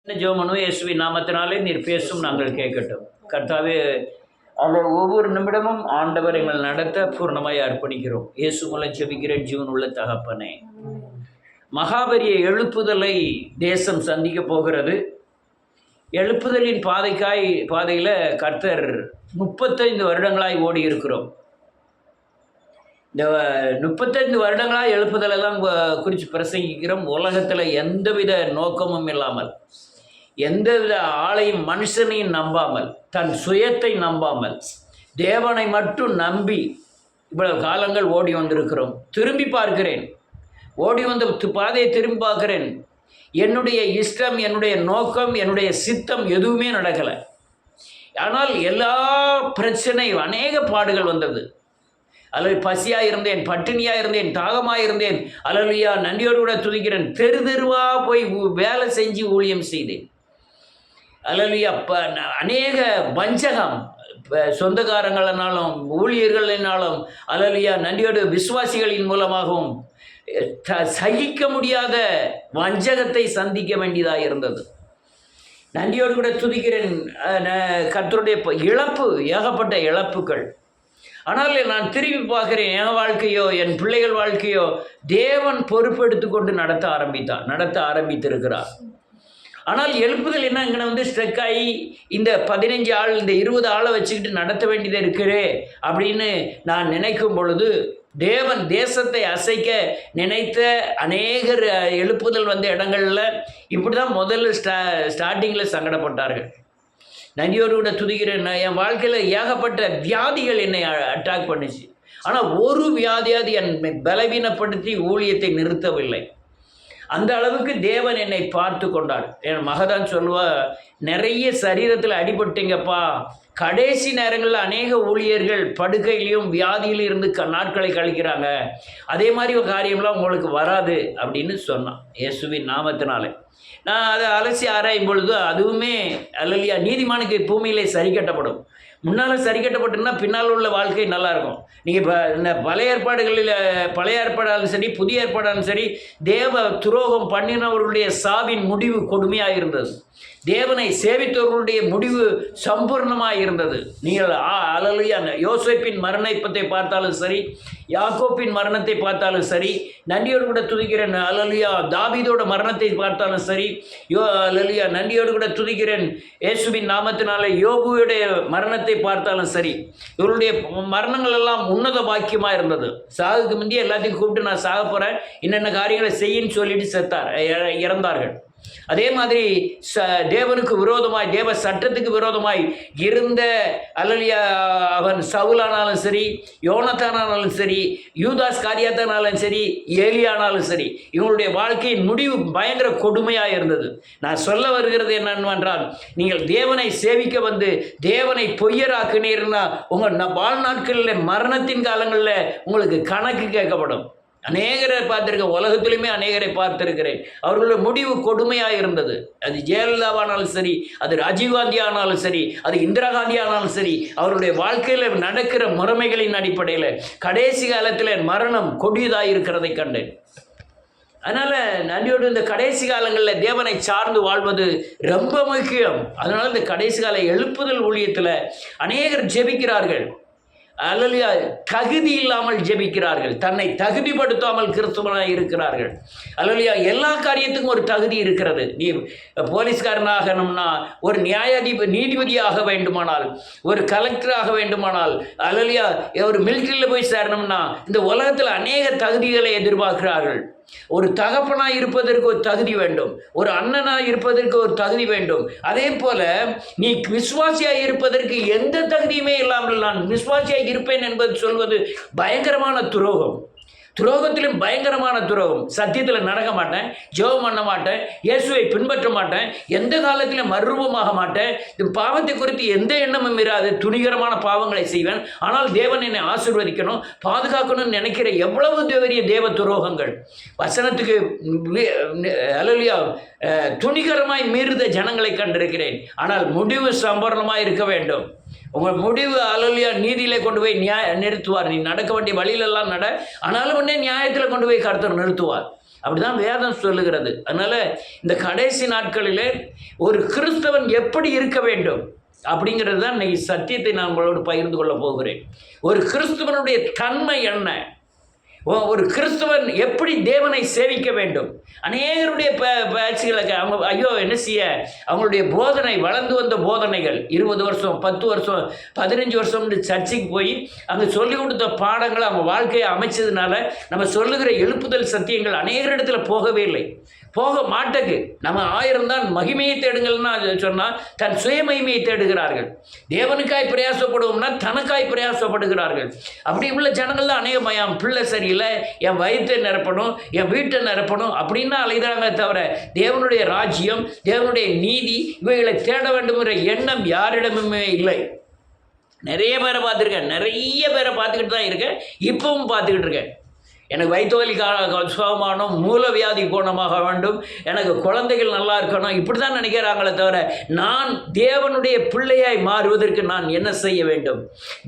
ஜெபமனு இயேசுவின் நாமத்தினாலே நீர் பேசும் நாங்கள் கேட்கட்டும். கர்த்தாவே, அவர் ஒவ்வொரு நிமிடமும் ஆண்டவர் எங்கள் நடத்த பூர்ணமாய் அர்ப்பணிக்கிறோம். இயேசு மூலம் ஜெபிக்கிறேன் ஜீவன் உள்ள தகப்பனே. மகாபரிய எழுப்புதலை தேசம் சந்திக்க போகிறது. எழுப்புதலின் பாதையில் கர்த்தர் 35 வருடங்களாய் ஓடி இருக்கிறோம். இந்த 35 வருடங்களாக எழுப்புதலெல்லாம் குறித்து பிரசங்கிக்கிறோம். உலகத்தில் எந்தவித நோக்கமும் இல்லாமல், எந்தவித ஆளையும் மனுஷனையும் நம்பாமல், தன் சுயத்தை நம்பாமல், தேவனை மட்டும் நம்பி இவ்வளவு காலங்கள் ஓடி வந்திருக்கிறோம். திரும்பி பார்க்கிறேன், ஓடி வந்த பாதையை திரும்பி பார்க்கிறேன். என்னுடைய இஷ்டம், என்னுடைய நோக்கம், என்னுடைய சித்தம் எதுவுமே நடக்கலை. ஆனால் எல்லா பிரச்சனையும், அநேக பாடுகள் வந்தது. அல்லது பசியாக இருந்தேன், பட்டினியாக இருந்தேன், தாகமாக இருந்தேன். அல்லையா, நன்றியோடு கூட துதிக்கிறேன். தெரு தெருவாக போய் வேலை செஞ்சு ஊழியம் செய்தேன். அல்லையா, அநேக வஞ்சகம், சொந்தக்காரங்களினாலும் ஊழியர்களினாலும், அல்லையா, நன்றியோடு விசுவாசிகளின் மூலமாகவும் சகிக்க முடியாத வஞ்சகத்தை சந்திக்க வேண்டியதாக இருந்தது. நன்றியோடு கூட துதிக்கிறேன். கர்த்தருடைய இழப்பு, ஏகப்பட்ட இழப்புகள். ஆனால் நான் திரும்பி பார்க்குறேன், என் வாழ்க்கையோ என் பிள்ளைகள் வாழ்க்கையோ தேவன் பொறுப்பெடுத்து கொண்டு நடத்த ஆரம்பித்திருக்கிறார். ஆனால் எழுப்புதல் என்ன, இங்கே ஸ்ட்ரெக் ஆகி இந்த 15 ஆள், இந்த 20 ஆளை வச்சுக்கிட்டு நடத்த வேண்டியது இருக்கிறே அப்படின்னு நான் நினைக்கும் பொழுது, தேவன் தேசத்தை அசைக்க நினைத்த அநேகர் எழுப்புதல் வந்த இடங்களில் இப்படி தான் முதல்ல ஸ்டார்டிங்கில் சங்கடப்பட்டார்கள். நன்றியோடு கூட துதிக்கிறேன். என் வாழ்க்கையில் ஏகப்பட்ட வியாதிகள் என்னை அட்டாக் பண்ணிச்சு. ஆனால் ஒரு வியாதியாவது என்னை பலவீனப்படுத்தி ஊழியத்தை நிறுத்தவில்லை. அந்த அளவுக்கு தேவன் என்னை பார்த்து கொண்டார். என் மகதான் சொல்லுவா, நிறைய சரீரத்தில் அடிபட்டீங்கப்பா. கடைசி நேரங்களில் அநேக ஊழியர்கள் படுக்கையிலையும் வியாதியிலும் இருந்து நாட்களை கழிக்கிறாங்க. அதே மாதிரி ஒரு காரியம்லாம் உங்களுக்கு வராது அப்படின்னு சொன்னான், இயேசுவின் நாமத்தினாலே. நான் அதை அலசி ஆராயும் பொழுது அதுவுமே அல்லையா, நீதிமானுக்கு பூமியிலே சரி கட்டப்படும். முன்னால் சரி கட்டப்பட்டுன்னா பின்னால் உள்ள வாழ்க்கை நல்லாயிருக்கும். நீங்கள் இப்போ இந்த பழைய ஏற்பாடாலும் சரி, புதிய ஏற்பாடாலும் சரி, தேவ துரோகம் பண்ணினவர்களுடைய சாவின் முடிவு கொடுமையாக இருந்தது. தேவனை சேவித்தவர்களுடைய முடிவு சம்பூர்ணமாக இருந்தது. நீங்கள் அல்லையா, யோசேப்பின் மரணத்தை பார்த்தாலும் சரி, யாக்கோப்பின் மரணத்தை பார்த்தாலும் சரி, நன்றியோடு கூட துதிக்கிறேன். அல்லையா, தாவீதோட மரணத்தை பார்த்தாலும் சரி, அல்லையா, நன்றியோடு கூட துதிக்கிறேன். இயேசுவின் நாமத்தினாலே யோபுவுடைய மரணத்தை பார்த்தாலும் சரி, இவருடைய மரணங்கள் எல்லாம் உன்னத பாக்கியமாக இருந்தது. சாகுக்கு முந்தைய எல்லாத்தையும் கூப்பிட்டு நான் சாக போகிறேன், என்னென்ன காரியங்களை செய்யின்னு சொல்லிட்டு இறந்தார்கள். அதே மாதிரி தேவனுக்கு விரோதமாய், தேவ சட்டத்துக்கு விரோதமாய் இருந்த அல்லையா, அவன் சவுலானாலும் சரி, யோனத்தானாலும் சரி, யூதாஸ் காரியாத்தானாலும் சரி, ஏலியானாலும் சரி, இவங்களுடைய வாழ்க்கையின் முடிவு பயங்கர கொடுமையாக இருந்தது. நான் சொல்ல வருகிறது என்னவென்றால், நீங்கள் தேவனை சேவிக்க வந்து தேவனை பொய்யராக்குனீர்னா உங்கள் வாழ்நாட்களில் மரணத்தின் காலங்களில் உங்களுக்கு கணக்கு கேட்கப்படும். அநேகரை பார்த்துருக்கேன், உலகத்திலுமே அநேகரை பார்த்துருக்கிறேன். அவர்களுடைய முடிவு கொடுமையாக இருந்தது. அது ஜெயலலிதாவானாலும் சரி, அது ராஜீவ்காந்தி ஆனாலும் சரி, அது இந்திரா காந்தி ஆனாலும் சரி, அவருடைய வாழ்க்கையில் நடக்கிற முறைமைகளின் அடிப்படையில் கடைசி காலத்தில் மரணம் கொடியதாக இருக்கிறதை கண்டேன். அதனால் நன்றியோடு இந்த கடைசி காலங்களில் தேவனை சார்ந்து வாழ்வது ரொம்ப முக்கியம். அதனால் இந்த கடைசி கால எழுப்புதல் ஊழியத்தில் அநேகர் ஜெபிக்கிறார்கள். அல்லையா, தகுதி இல்லாமல் ஜெபிக்கிறார்கள், தன்னை தகுதிப்படுத்தாமல் கிறிஸ்துவனாக இருக்கிறார்கள். அல்லையா, எல்லா காரியத்துக்கும் ஒரு தகுதி இருக்கிறது. நீ போலீஸ்காரனாகணும்னா, ஒரு நீதிபதியாக வேண்டுமானால், ஒரு கலெக்டராக வேண்டுமானால், அல்லையா, ஒரு மிலிட்டரியில் போய் சேரணும்னா, இந்த உலகத்தில் அநேக தகுதிகளை எதிர்பார்க்கிறார்கள். ஒரு தகப்பனாக இருப்பதற்கு ஒரு தகுதி வேண்டும், ஒரு அண்ணனாக இருப்பதற்கு ஒரு தகுதி வேண்டும். அதே போல நீ விசுவாசியாக இருப்பதற்கு எந்த தகுதியுமே இல்லாமல் நான் விசுவாசியாக இருப்பேன் என்பது சொல்வது பயங்கரமான துரோகம். துரோகத்திலும் பயங்கரமான துரோகம். சத்தியத்தில் நடக்க மாட்டேன், ஜெபம் பண்ண மாட்டேன், இயேசுவை பின்பற்ற மாட்டேன், எந்த காலத்திலும் மறுரூபமாக மாட்டேன், இந்த பாவத்தை குறித்து எந்த எண்ணமும் இராது, துணிகரமான பாவங்களை செய்வேன். ஆனால் தேவன் என்னை ஆசீர்வதிக்கணும், பாதுகாக்கணும்னு நினைக்கிற எவ்வளவு பெரிய தேவ துரோகங்கள், வசனத்துக்கு அல்லையா துணிகரமாய் மீறுத ஜனங்களை கண்டிருக்கிறேன். ஆனால் முடிவு சம்பூர்ணமாக இருக்க வேண்டும். உங்கள் முடிவு அல்லையா நீதியிலே கொண்டு போய் நிறுத்துவார். நீ நடக்க வேண்டிய வழியிலெல்லாம் ஆனாலும் உடனே நியாயத்தில் கொண்டு போய் கர்த்தர் நிறுத்துவார். அப்படிதான் வேதம் சொல்லுகிறது. அதனால இந்த கடைசி நாட்களிலே ஒரு கிறிஸ்தவன் எப்படி இருக்க வேண்டும் அப்படிங்கிறது தான் இன்னைக்கு சத்தியத்தை நான் உங்களோடு பகிர்ந்து கொள்ள போகிறேன். ஒரு கிறிஸ்தவனுடைய தன்மை என்ன, ஒரு கிறிஸ்தவன் எப்படி தேவனை சேவிக்க வேண்டும். அநேகருடைய பேச்சுகளுக்கு அவங்க ஐயோ என்ன செய்ய, அவங்களுடைய போதனை வளர்ந்து வந்த போதனைகள் 20 வருஷம் 10 வருஷம் 15 வருஷம் சர்ச்சைக்கு போய் அங்கே சொல்லிக் கொடுத்த பாடங்களை அவங்க வாழ்க்கையை அமைச்சதுனால நம்ம சொல்லுகிற எழுப்புதல் சத்தியங்கள் அநேகரிடத்துல போகவே இல்லை, போக மாட்டேங்கு. நம்ம 1000 தான் மகிமையை தேடுங்கள்னா சொன்னால் தன் சுய மகிமையை தேடுகிறார்கள். தேவனுக்காய் பிரயாசப்படுவோம்னா தனக்காய் பிரயாசப்படுகிறார்கள். அப்படி உள்ள ஜனங்கள் தான் அநேகமாக என் பிள்ளை சரியில்லை, என் வயிற்றை நிரப்பணும், என் வீட்டை நிரப்பணும் அப்படின்னு அலைகிறாங்க தவிர தேவனுடைய ராஜ்யம், தேவனுடைய நீதி இவைகளை தேட வேண்டும்ங்கிற எண்ணம் யாரிடமுமே இல்லை. நிறைய பேரை பார்த்துருக்கேன், நிறைய பேரை பார்த்துக்கிட்டு தான் இருக்கேன், இப்பவும் பார்த்துக்கிட்டு இருக்கேன். எனக்கு வயிற்று வலி சுகமானும், மூலவியாதி குணமாக வேண்டும், எனக்கு குழந்தைகள் நல்லா இருக்கணும், இப்படி தான் நினைக்கிறாங்களே தவிர நான் தேவனுடைய பிள்ளையாய் மாறுவதற்கு நான் என்ன செய்ய வேண்டும்,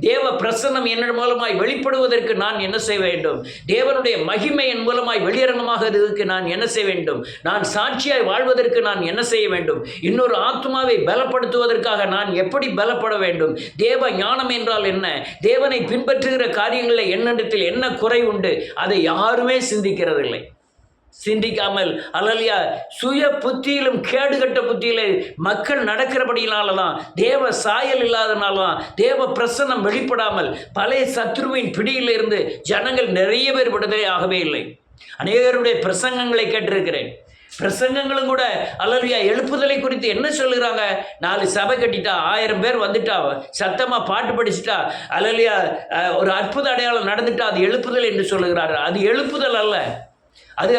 தேவ பிரசன்னம் என் மூலமாய் வெளிப்படுவதற்கு நான் என்ன செய்ய வேண்டும், தேவனுடைய மகிமை என் மூலமாய் வெளியரங்கமாகிறதுக்கு நான் என்ன செய்ய வேண்டும், நான் சாட்சியாய் வாழ்வதற்கு நான் என்ன செய்ய வேண்டும், இன்னொரு ஆத்மாவை பலப்படுத்துவதற்காக நான் எப்படி பலப்பட வேண்டும், தேவ ஞானம் என்றால் என்ன, தேவனை பின்பற்றுகிற காரியங்களில் என்னிடத்தில் என்ன குறை உண்டு, அதை யாருமே சிந்திக்கிறதில்லை. சிந்திக்காமல் அல்லையா சுய புத்தியிலும் கேடுகட்ட புத்தியில மக்கள் நடக்கிறபடியினால தான், தேவ சாயல் இல்லாதனால தான், தேவ பிரசன்னம் வெளிப்படாமல் பழைய சத்ருவின் பிடியிலிருந்து ஜனங்கள் நிறைய பேர் விடுதலை ஆகவே இல்லை. அநேகருடைய பிரசங்கங்களை கேட்டிருக்கிறேன். பிரசங்கங்களும் கூட அல்லையா எழுப்புதலை குறித்து என்ன சொல்லுகிறாங்க, 4 சபை கட்டிட்டா 1000 பேர் வந்துட்டா சத்தமாக பாட்டு படிச்சுட்டா அல்லையா ஒரு அற்புத அடையாளம் நடந்துட்டா அது எழுப்புதல் என்று சொல்லுகிறார்கள். அது எழுப்புதல் அல்ல, அது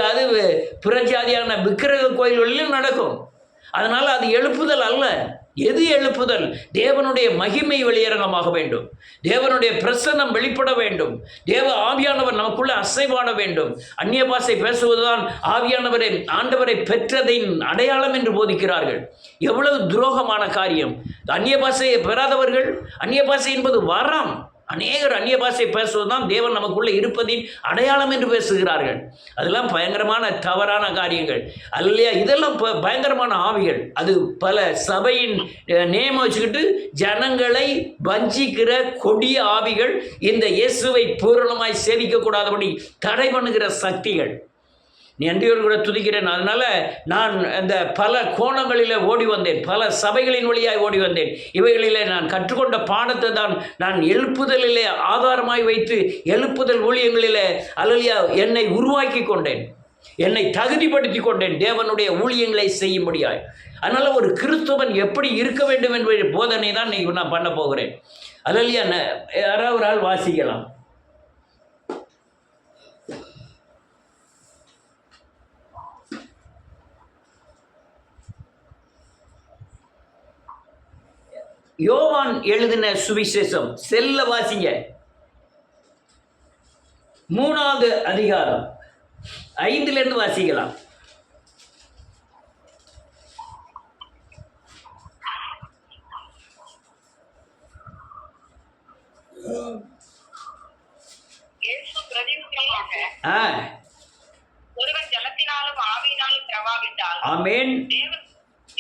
புறஜாதியான விக்கிரக கோயில்களிலும் நடக்கும். அதனால் அது எழுப்புதல் அல்ல. எது எழுப்புதல்? தேவனுடைய மகிமை வெளியரங்கமாக வேண்டும், தேவனுடைய பிரசன்னம் வெளிப்பட வேண்டும், தேவ ஆவியானவர் நமக்குள்ள அசைவாட வேண்டும். அந்நிய பாஷை பேசுவதுதான் ஆவியானவரை ஆண்டவரை பெற்றதின் அடையாளம் என்று போதிக்கிறார்கள். எவ்வளவு துரோகமான காரியம்! அந்நிய பாஷையை பெறாதவர்கள், அந்நிய பாஷை என்பது வரம், அநேகர் அந்நிய பாஷை பேசுவதுதான் தேவன் நமக்குள்ளே இருப்பதின் அடையாளம் என்று பேசுகிறார்கள். அதெல்லாம் பயங்கரமான தவறான காரியங்கள் அல்லையா. இதெல்லாம் பயங்கரமான ஆவிகள். அது பல சபையின் நேம் வச்சுக்கிட்டு ஜனங்களை வஞ்சிக்கிற கொடிய ஆவிகள், இந்த இயேசுவை பூரணமாய் சேவிக்கக்கூடாதபடி தடை பண்ணுகிற சக்திகள். நன்றியோடு கூட துதிக்கிறேன். அதனால் நான் இந்த பல கோணங்களில் ஓடி வந்தேன், பல சபைகளின் வழியாக ஓடி வந்தேன். இவைகளிலே நான் கற்றுக்கொண்ட பாடத்தை தான் நான் எழுப்புதலிலே ஆதாரமாய் வைத்து எழுப்புதல் ஊழியங்களிலே அல்லையா என்னை உருவாக்கி கொண்டேன், என்னை தகுதிப்படுத்தி கொண்டேன் தேவனுடைய ஊழியங்களை செய்யும்படியாய். அதனால் ஒரு கிறிஸ்தவன் எப்படி இருக்க வேண்டும் என்ற போதனை தான் இன்னைக்கு நான் பண்ண போகிறேன். அல்லையா யாராவது ஒரு ஆள் வாசிக்கலாம். யோவான் எழுதின சுவிசேஷம் செல்ல வாசிங்க, 3வது அதிகாரம் 5 வாசிக்கலாம். ஒருவன் ஜலத்தினாலும் ஆவியினாலும் பிரவாவிட்டால் ஆமென்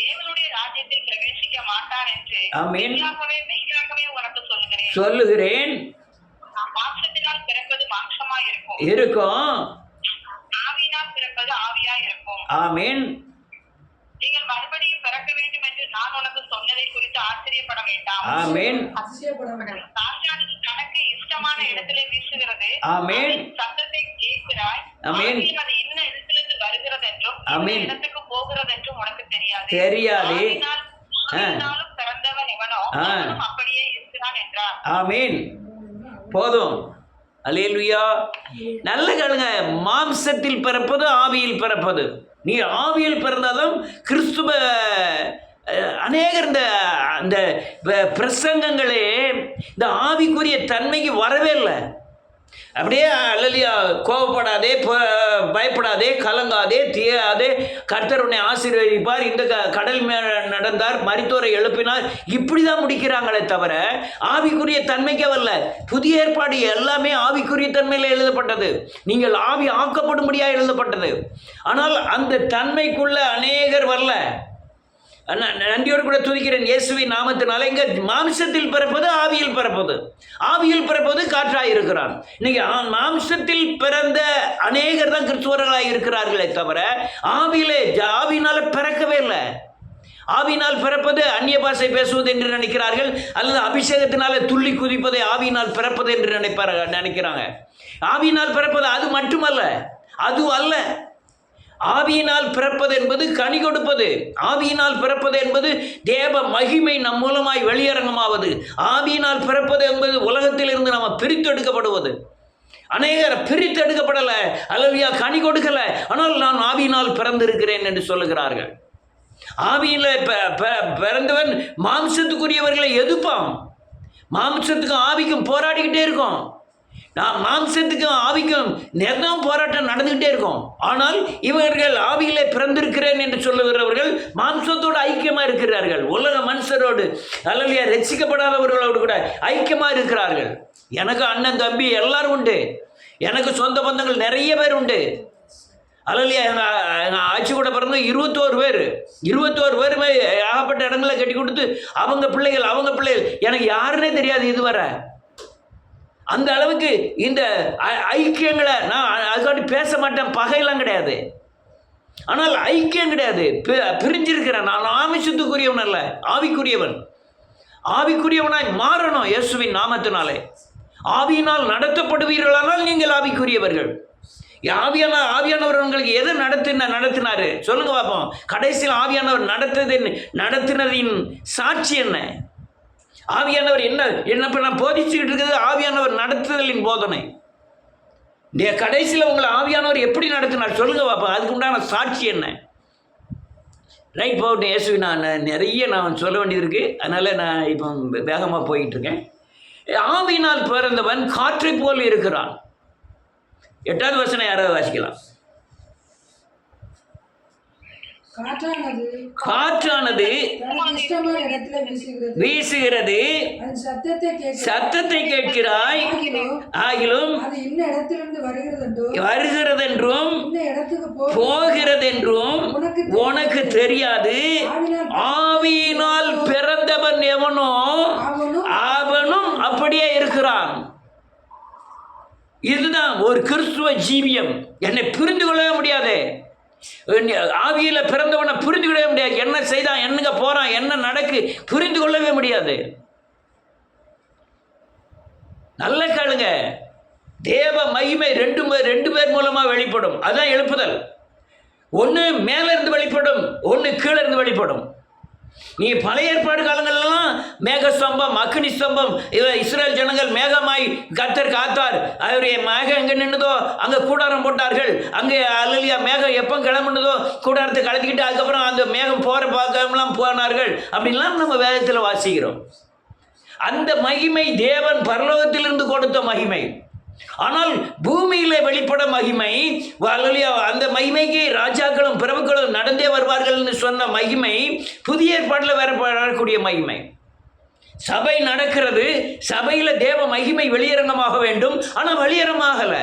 தேவனுடைய ராஜ்யத்தில் பிரவேசிக்க மாட்டான் என்று மெய்யாகவே உனக்கு சொல்லுகிறேன். மாம்சத்தினால் பிறப்பது மாம்சமாய் இருக்கும், ஆவியினால் பிறப்பது ஆவியாய் இருக்கும். ஆமென். நீங்கள் மறுபடியும் பிறக்க வேண்டும் என்று நான் உனக்கு சொன்னதை குறித்து ஆச்சரியப்பட வேண்டாம். ஆமென். சாத்தானது தனக்கு இஷ்டமான இடத்திலே வீசுகிறது. ஆமென். சத்தத்தை கேட்கிறாய். ஆமென். அது என்ன இடத்திலிருந்து வருகிறது என்றும் என்ன இடத்துக்கு போகிறது என்றும் உனக்கு தெரியாது. ஆவியினாலும் பிறந்தவன் எவனோ அவனும் அப்படியே இருக்கிறான் என்றார். ஆமென். போதும். அல்லேலூயா. நல்ல கேளுங்க. மாம்சத்தில் பிறப்பது, ஆவியில் பிறப்பது. நீ ஆவியில் பிறந்தாலும் கிறிஸ்துவ அநேகர் இந்த பிரசங்கங்களே இந்த ஆவிக்குரிய தன்மைக்கு வரவே இல்லை. அப்படியே அல்லலியா கோபப்படாதே, பயப்படாதே, கலங்காதே, தீயாதே, கர்த்தர் உன்னை ஆசீர்வதிப்பார், இந்த கடல் மேல் நடந்தார், மரித்தோரை எழுப்பினார், இப்படி தான் முடிக்கிறாங்களே தவிர ஆவிக்குரிய தன்மைக்கே வரல. புதிய ஏற்பாடு எல்லாமே ஆவிக்குரிய தன்மையில் எழுதப்பட்டது, நீங்கள் ஆவி ஆக்கப்படும்படியாக எழுதப்பட்டது. ஆனால் அந்த தன்மைக்குள்ள அநேகர் வரல. நன்றியோடு கூட துதிக்கிறேன் இயேசுவின் நாமத்தினால. இங்க மாம்சத்தில் பிறப்பது ஆவியில் பிறப்பது, ஆவியில் பிறப்பது காற்றாய் இருக்கிறான். இன்னைக்கு மாம்சத்தில் பிறந்த அநேகர் தான் கிறிஸ்துவர்களாக இருக்கிறார்களே தவிர ஆவியினால பிறக்கவே இல்லை. ஆவியினால் பிறப்பது அந்நிய பாஷை பேசுவது என்று நினைக்கிறார்கள், அல்லது அபிஷேகத்தினால துள்ளி குதிப்பதை ஆவியினால் பிறப்பது என்று நினைக்கிறாங்க. ஆவியினால் பிறப்பது அது மட்டுமல்ல, அது அல்ல. ஆவியினால் பிறப்பது என்பது கனி கொடுப்பது. ஆவியினால் பிறப்பது என்பது தேவ மகிமை நம் மூலமாய் வெளியரங்கமாவது. ஆவியினால் பிறப்பது என்பது உலகத்தில் இருந்து நம்ம பிரித்தெடுக்கப்படுவது. அநேகர் பிரித்தெடுக்கப்படலை, அல்லவியா கனி கொடுக்கலை, ஆனால் நான் ஆவியினால் பிறந்திருக்கிறேன் என்று சொல்லுகிறார்கள். ஆவியில் பிறந்தவன் மாம்சத்துக்குரியவர்களை எதிர்ப்பான். மாம்சத்துக்கும் ஆவிக்கும் போராடிக்கிட்டே இருக்கும். நான் மாம்சத்துக்கும் ஆவிக்கும் நிர்ணயம் போராட்டம் நடந்துகிட்டே இருக்கும். ஆனால் இவர்கள் ஆவியிலே பிறந்திருக்கிறேன் என்று சொல்லுகிறவர்கள் மாம்சத்தோடு ஐக்கியமாக இருக்கிறார்கள். உலக மனுஷரோடு அல்லது ரட்சிக்கப்படாதவர்களோடு கூட ஐக்கியமாக இருக்கிறார்கள். எனக்கு அண்ணன் தம்பி எல்லாரும் உண்டு, எனக்கு சொந்த பந்தங்கள் நிறைய பேர் உண்டு. அல்லையா எங்கள் ஆட்சி கூட பிறந்த 21 பேருமே ஏகப்பட்ட இடங்களை கட்டி கொடுத்து அவங்க பிள்ளைகள் எனக்கு யாருன்னே தெரியாது இதுவரை. அந்த அளவுக்கு இந்த ஐக்கியங்களை நான் அதுக்காண்டி பேச மாட்டேன், பகையெல்லாம் கிடையாது. ஆனால் ஐக்கியம் கிடையாது, பிரிஞ்சிருக்கிறேன். நான் ஆமிஷத்துக்குரியவன் அல்ல, ஆவிக்குரியவன். ஆவிக்குரியவனாய் மாறணும் இயேசுவின் நாமத்தினாலே. ஆவியினால் நடத்தப்படுவீர்களானால் நீங்கள் ஆவிக்குரியவர்கள். ஆவியானவர் உங்களுக்கு எது நடத்தினாரு சொல்லுங்க பார்ப்போம். கடைசியில் ஆவியானவர் நடத்தினதின் சாட்சி என்ன? ஆவியானவர் என்ன இப்போ நான் போதிச்சுக்கிட்டு இருக்கிறது ஆவியானவர் நடத்துதலின் போதனை. கடைசியில் உங்களை ஆவியானவர் எப்படி நடத்தினார் சொல்லுங்க பாப்பா, அதுக்கு உண்டான சாட்சி என்ன? ரைட் போகட்டும் இயேசுவி, நான் நிறைய சொல்ல வேண்டியது இருக்குது, அதனால் நான் இப்போ வேகமாக போயிட்டுருக்கேன். ஆவியினால் பிறந்தவன் காற்றை போல் இருக்கிறான். 8வது வசனம் யாராவது வாசிக்கலாம். காற்றானது வீசுகிறது, சத்தத்தை கேட்கிறாய், ஆகிலும் வருகிறதென்றும் போகிறதென்றும் உனக்கு தெரியாது. ஆவியினால் பிறந்தவன் எவனோ அவனும் அப்படியே இருக்கிறான். இதுதான் ஒரு கிறிஸ்துவ ஜீவியம். என்னை புரிந்து கொள்ளவே முடியாது. ஆவியில் பிறந்தவனை புரிந்து கொள்ளவே முடியாது. என்ன செய்தான், என்னங்க போறான், என்ன நடக்கு புரிந்து கொள்ளவே முடியாது. நல்ல கேளுங்க, தேவ மகிமை ரெண்டு பேர் மூலமா வெளிப்படும். அதான் எழுப்புதல். ஒன்று மேல இருந்து வெளிப்படும், ஒன்று கீழே இருந்து வெளிப்படும். நீ பழைய ஏற்பாடு காலங்கள்லாம் மேகஸ்தம்பம், அக்னி ஸ்தம்பம், இஸ்ரேல் ஜனங்கள் மேகமாய் கர்த்தர் காத்தார். அவருடைய மேகம் எங்கே நின்றுதோ அங்கே கூடாரம் போட்டார்கள். அங்கே அல்லலியா மேகம் எப்போ கிளம்புனதோ கூடாரத்தை கலத்திக்கிட்டு அதுக்கப்புறம் அந்த மேகம் போகிற பார்க்கலாம் போனார்கள் அப்படின்லாம் நம்ம வேதத்தில் வாசிக்கிறோம். அந்த மகிமை தேவன் பரலோகத்திலிருந்து கொடுத்த மகிமை. ஆனால் பூமியிலே வெளிப்பட மகிமை, அந்த மகிமைக்கு ராஜாக்களும் பிரபுக்களும் நடந்தே வருவார்கள் சொன்ன மகிமை புதிய ஏற்பாட்டில் வரக்கூடிய மகிமை. சபை நடக்கிறது, சபையில் தேவ மகிமை வெளியரங்கமாக வேண்டும், ஆனால் வெளியரங்கமாகல.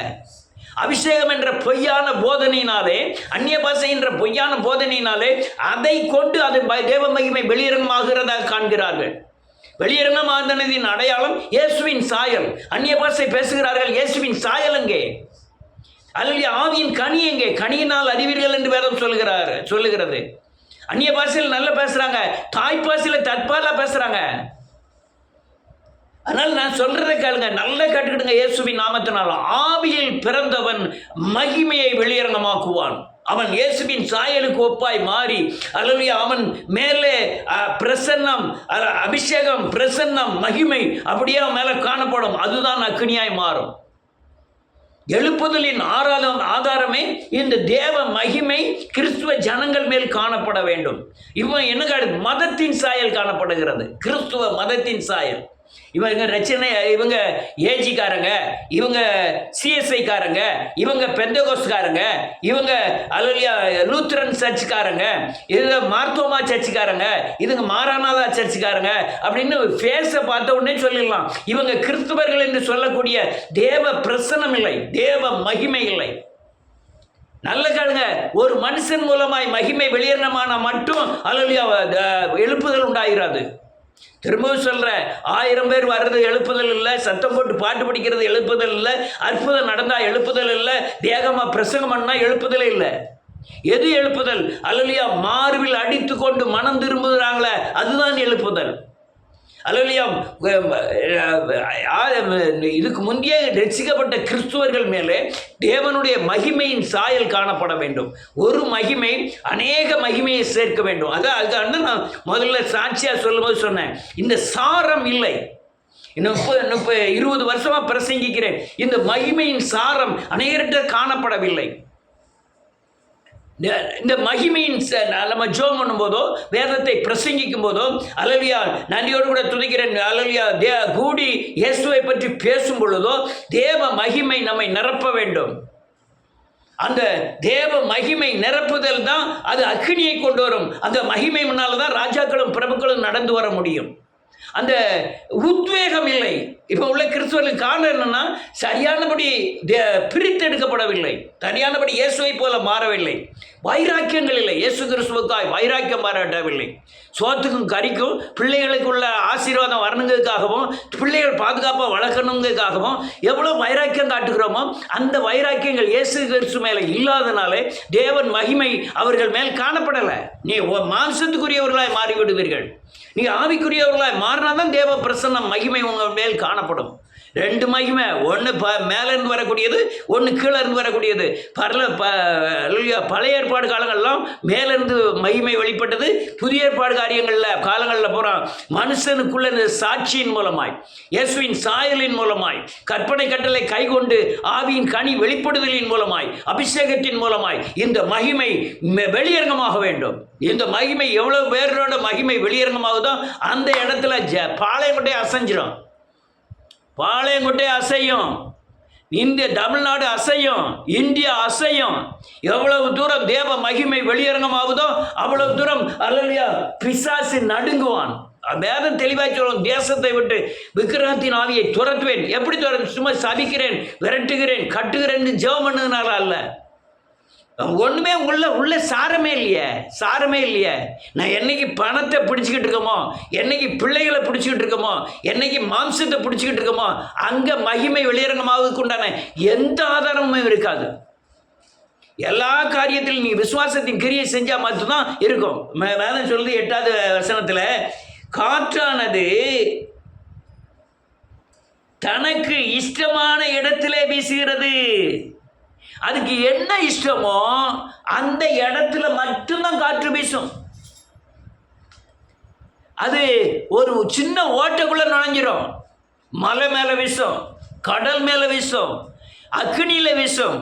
அபிஷேகம் என்ற பொய்யான போதனையினாலே, அந்நிய பாஷை என்ற பொய்யான போதனையினாலே அதை கொண்டு அது தேவ மகிமை வெளியரங்கமாகிறதாக காண்கிறார்கள். வெளியரங்கமானதின் அடையாளம் இயேசுவின் சாயல். அந்நிய பாஷை பேசுகிறார்கள், இயேசுவின் சாயல் எங்கே? அல்லது ஆவியின் கனி எங்கே? கனியினால் அறிவீர்கள் என்று வேதம் சொல்லுகிறது. அந்நிய பாஷையில் நல்லா பேசுறாங்க, தாய் பாஷையில் தற்பாலா பேசுறாங்க. அதனால் நான் சொல்றதை கேளுங்க, நல்லா கேட்டுக்கிடுங்க. இயேசுவின் நாமத்தினால் ஆவியில் பிறந்தவன் மகிமையை வெளியரங்கமாக்குவான். அவன் இயேசுவின் சாயலுக்கு ஒப்பாய் மாறி, அல்லது அவன் மேலே பிரசன்னம், அபிஷேகம், பிரசன்னம், மகிமை அப்படியே மேலே காணப்படும். அதுதான் அக்னியாய் மாறும். எழுப்புதலின் ஆதாரமே இந்த தேவ மகிமை கிறிஸ்துவ ஜனங்கள் மேல் காணப்பட வேண்டும். இவன் என்ன மதத்தின் சாயல் காணப்படுகிறது, கிறிஸ்துவ மதத்தின் சாயல். இவங்க ரச்சனை, இவங்க ஏஜிக்காரங்க, இவங்க சிஎஸ்ஐக்காரங்க, இவங்க பெந்தகோஸ்காரங்க, இவங்க அல்லையா லூத்ரன் சர்ச்சுக்காரங்க, இது மார்த்தோமா சர்ச்சுக்காரங்க, இதுங்க மாரானாதா சர்ச்சுக்காரங்க அப்படின்னு ஃபேஸை பார்த்த உடனே சொல்லிடலாம் இவங்க கிறிஸ்தவர்கள் என்று சொல்லக்கூடிய தேவ பிரசன்னம் இல்லை, தேவ மகிமை இல்லை. நல்ல கேளுங்க, ஒரு மனுஷன் மூலமாய் மகிமை வெளியேறமான மட்டும் அல்லையா எழுப்புதல் உண்டாகிறாது. திரும்பவும் சொல்ற, 1000 பேர் வர்றது எழுப்புதல் இல்லை, சத்தம் போட்டு பாட்டு படிக்கிறது எழுப்புதல் இல்லை, அற்புதம் நடந்தா எழுப்புதல் இல்லை, தேகமா பிரசங்கம் பண்ணா எழுப்புதல் இல்லை. எது எழுப்புதல்? அல்லையா மார்பில் அடித்து கொண்டு மனம் திரும்புகிறாங்களே அதுதான் எழுப்புதல். அல்லையா இதுக்கு முந்தைய ரட்சிக்கப்பட்ட கிறிஸ்துவர்கள் மேலே தேவனுடைய மகிமையின் சாயல் காணப்பட வேண்டும். ஒரு மகிமை அநேக மகிமையை சேர்க்க வேண்டும். அதுக்காக நான் முதல்ல சாட்சியாக சொல்லும்போது சொன்னேன், இந்த சாரம் இல்லை. இன்னும் 20 வருஷமா பிரசங்கிக்கிறேன், இந்த மகிமையின் சாரம் அநேகர்கிட்ட காணப்படவில்லை. இந்த மகிமையின் நம்ம ஜெபம் பண்ணும் போதோ வேதத்தை பிரசங்கிக்கும் போதோ அல்லேலூயா நன்றியோடு கூட துதிக்கிறேன், அல்லேலூயா கூடி இயேசுவை பற்றி பேசும் பொழுதோ தேவ மகிமை நம்மை நிரப்ப வேண்டும். அந்த தேவ மகிமை நிரப்புதல் தான் அது அக்கினியை கொண்டு வரும். அந்த மகிமை முன்னால தான் ராஜாக்களும் பிரபுக்களும் நடந்து வர முடியும். அந்த உத்வேகம் இல்லை. இப்போ உள்ள கிறிஸ்துவர்களுக்கு காரணம் என்னன்னா, சரியானபடி பிரித்தெடுக்கப்படவில்லை, சரியானபடி இயேசுவை போல மாறவில்லை, வைராக்கியங்கள் இல்லை, இயேசு கிறிஸ்துவுக்காய் வைராக்கியம் பாராட்டவில்லை. சோத்துக்கும் கறிக்கும் பிள்ளைகளுக்குள்ள ஆசீர்வாதம் வரணுங்கிறதுக்காகவும் பிள்ளைகள் பாதுகாப்பாக வளர்க்கணுங்கிறதுக்காகவும் எவ்வளோ வைராக்கியம் காட்டுகிறோமோ அந்த வைராக்கியங்கள் இயேசு கிறிஸ்து மேலே இல்லாதனாலே தேவன் மகிமை அவர்கள் மேல் காணப்படலை. நீ மாம்சத்துக்குரியவர்களாய் மாறிவிடுவீர்கள். நீங்கள் ஆவிக்குரியவர்களாய் மாறினாதான் தேவ பிரசன்னம் மகிமை உங்கள் மேல் காணப்படும். 2 மகிமை, ஒன்று மேலேருந்து வரக்கூடியது, ஒன்று கீழே இருந்து வரக்கூடியது. பழைய ஏற்பாடு காலங்கள்லாம் மேலேருந்து மகிமை வெளிப்பட்டது. புதிய ஏற்பாடு காலங்களில் போகிறான் மனுஷனுக்குள்ள இந்த சாட்சியின் மூலமாய், இயேசுவின் சாயலின் மூலமாய், கற்பனை கட்டளை கைகொண்டு ஆவியின் கனி வெளிப்படுதலின் மூலமாய், அபிஷேகத்தின் மூலமாய் இந்த மகிமை வெளியரங்கமாக வேண்டும். இந்த மகிமை எவ்வளவு பேரோட மகிமை வெளியரங்கமாகுதோ அந்த இடத்துல பாளையங்கொட்டை அசைஞ்சிடும், பாளையங்கொட்டை அசையும், இந்திய தமிழ்நாடு அசையும், இந்தியா அசையும். எவ்வளவு தூரம் தேவ மகிமை வெளியரங்கமாகுதோ அவ்வளவு தூரம் அல்லேலூயா பிசாசு நடுங்குவான். வேதம் தெளிவாக சொல்லும், தேசத்தை விட்டு விக்கிரகத்தின் ஆவியை துரத்துவேன். எப்படி துரத்து? சும்மா சபிக்கிறேன், விரட்டுகிறேன், கட்டுகிறேன் ஜெபம் பண்ணதுனால அல்ல. ஒன்றுமே உள்ள சாரமே இல்லையே. நான் என்னைக்கு பணத்தை பிடிச்சிக்கிட்டு இருக்கோமோ, என்னைக்கு பிள்ளைகளை பிடிச்சிக்கிட்டு இருக்கோமோ, என்னைக்கு மாம்சத்தை பிடிச்சிக்கிட்டு இருக்கோமோ அங்கே மகிமை வெளியரங்கமாவதுக்கு உண்டான எந்த ஆதாரமும் இருக்காது. எல்லா காரியத்திலும் நீங்கள் விசுவாசத்தின் கிரியை செஞ்சால் மட்டும்தான் இருக்கும். வேதம் சொல்லுது 8வது வசனத்தில், காற்றானது தனக்கு இஷ்டமான இடத்திலே வீசுகிறது. அதுக்கு என்ன இஷ்டமோ அந்த இடத்துல மட்டும்தான் காற்று வீசும். அது ஒரு சின்ன ஓட்டைக்குள்ள நுழைஞ்சிரும். மலை மேல வீசும், கடல் மேல வீசும், அக்னியில வீசும்,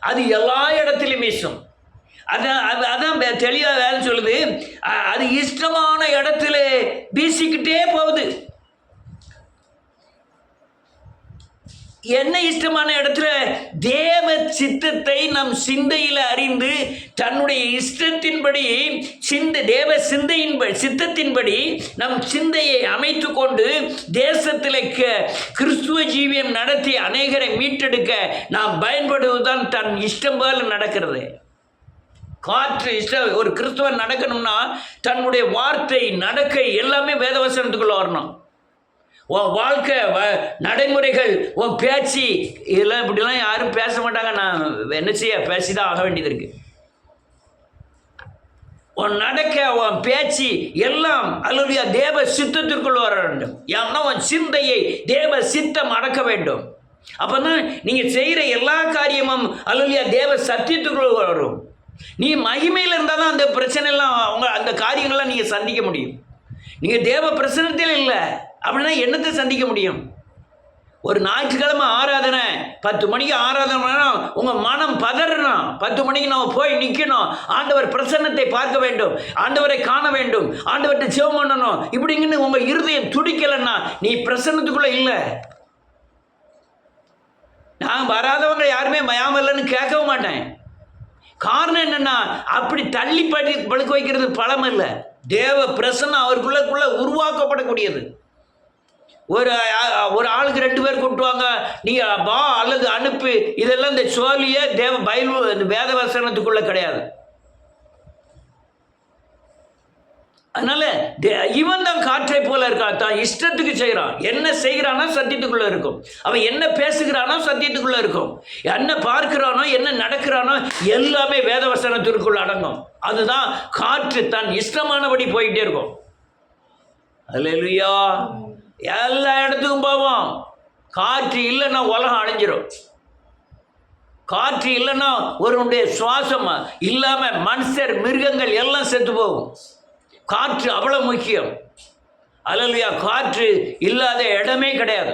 அது எல்லா இடத்திலும் வீசும். அதான் தெளிவாக வேலை சொல்லுது. அது இஷ்டமான இடத்துல வீசிக்கிட்டே போகுது. என்ன இஷ்டமான இடத்துல? தேவ சித்தத்தை நம் சிந்தையில் அறிந்து தன்னுடைய இஷ்டத்தின்படி தேவ சித்தத்தின்படி நம் சிந்தையை அமைத்து கொண்டு தேசத்தில் கிறிஸ்துவ ஜீவியம் நடத்தி அநேகரை மீட்டெடுக்க நாம் பயன்படுவதுதான் தன் இஷ்டம் போல நடக்கிறது. காற்று இஷ்டம். ஒரு கிறிஸ்துவன் நடக்கணும்னா தன்னுடைய வார்த்தை, நடக்கை எல்லாமே வேதவசனத்துக்குள்ள வரணும். உன் வாழ்க்கை நடைமுறைகள், உன் பேச்சு, இதெல்லாம் இப்படிலாம் யாரும் பேச மாட்டாங்க. நான் என்ன செய்ய, பேசிதான் ஆக வேண்டியது இருக்கு. உன் நடக்க, உன் பேச்சு எல்லாம் அல்லேலூயா தேவ சித்தத்திற்குள் வர வேண்டும். ஏன்னா உன் சிந்தையை தேவ சித்தம் அடக்க வேண்டும். அப்போதான் நீங்கள் செய்கிற எல்லா காரியமும் அல்லேலூயா தேவ சத்தியத்துக்குள் வரும். நீ மகிமையில் இருந்தால் தான் அந்த பிரச்சனைலாம் அந்த காரியங்கள்லாம் நீங்கள் சந்திக்க முடியும். நீங்கள் தேவ பிரசன்னத்தில் இல்லை அப்படின்னா என்னத்தை சந்திக்க முடியும்? ஒரு ஞாயிற்றுக்கிழமை ஆராதனை 10 மணிக்கு ஆராதனை, உங்கள் மனம் பதறணும். 10 மணிக்கு நம்ம போய் நிற்கணும், ஆண்டவர் பிரசன்னத்தை பார்க்க வேண்டும், ஆண்டவரை காண வேண்டும், ஆண்டவர்கிட்ட ஜெபம் பண்ணணும். இப்படிங்கன்னு உங்கள் இருதயம் துடிக்கலைன்னா நீ பிரசன்னத்துக்குள்ளே இல்லை. நான் வராதவங்க யாருமே மயாமல்லன்னு கேட்கவும் மாட்டேன். காரணம் என்னென்னா, அப்படி தள்ளி படுக்க வைக்கிறது பழம் இல்லை. தேவ பிரசன்னம் அவருக்குள்ளே உருவாக்கப்படக்கூடியது. ஒரு ஆளுக்கு 2 பேர் கூப்பிட்டுவாங்க, நீ வா அல்லது அனுப்பு, இதெல்லாம் இந்த சோழிய பைபிள் வேத வசனத்துக்குள்ள கிடையாது. அதனால இவன் தான் காற்றை போல இருக்கான், தான் இஷ்டத்துக்கு செய்கிறான். என்ன செய்கிறானோ சத்தியத்துக்குள்ள இருக்கும், அவன் என்ன பேசுகிறானோ சத்தியத்துக்குள்ள இருக்கும், என்ன பார்க்கிறானோ என்ன நடக்கிறானோ எல்லாமே வேத வசனத்திற்குள்ள அடங்கும். அதுதான் காற்று தன் இஷ்டமானபடி போயிட்டே இருக்கும். அல்லேலூயா. எல்லா இடத்துக்கும் போவோம். காற்று இல்லைன்னா உலகம் அழிஞ்சிடும். காற்று இல்லைன்னா ஒருவனுடைய சுவாசம் இல்லாமல் மனுஷர் மிருகங்கள் எல்லாம் செத்து போகும். காற்று அவ்வளோ முக்கியம். அல்லேலூயா. காற்று இல்லாத இடமே கிடையாது.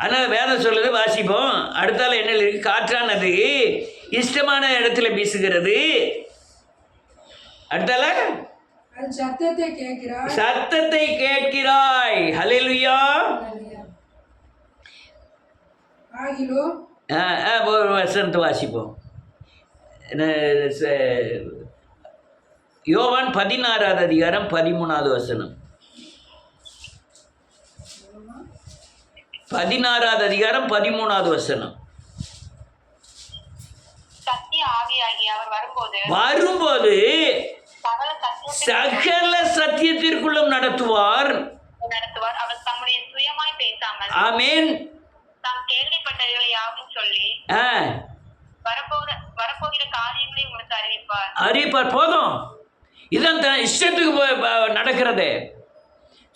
அதனால் வேதம் சொல்லுது, வாசிப்போம். அடுத்தால என்ன இருக்கு? காற்றானது இஷ்டமான இடத்துல வீசுகிறது. அடுத்தால சத்தத்தை கேட்கிறாய். ஹல்லேலூயா. ஒரு வசனத்தை வாசிப்போம். யோவான் 16வது அதிகாரம் 13வது வசனம். 16வது அதிகாரம் 13வது வசனம். வரும்போது சகல சத்தியத்திற்குள்ளும் நடத்துவார். ஆமென். தாம் கேள்விப்பட்டவைகளை யாவும் சொல்லி வரப்போகிற காரியங்களை உங்களுக்கு அறிவிப்பார். போதும். இதான் இஷ்டத்துக்கு நடக்கிறது.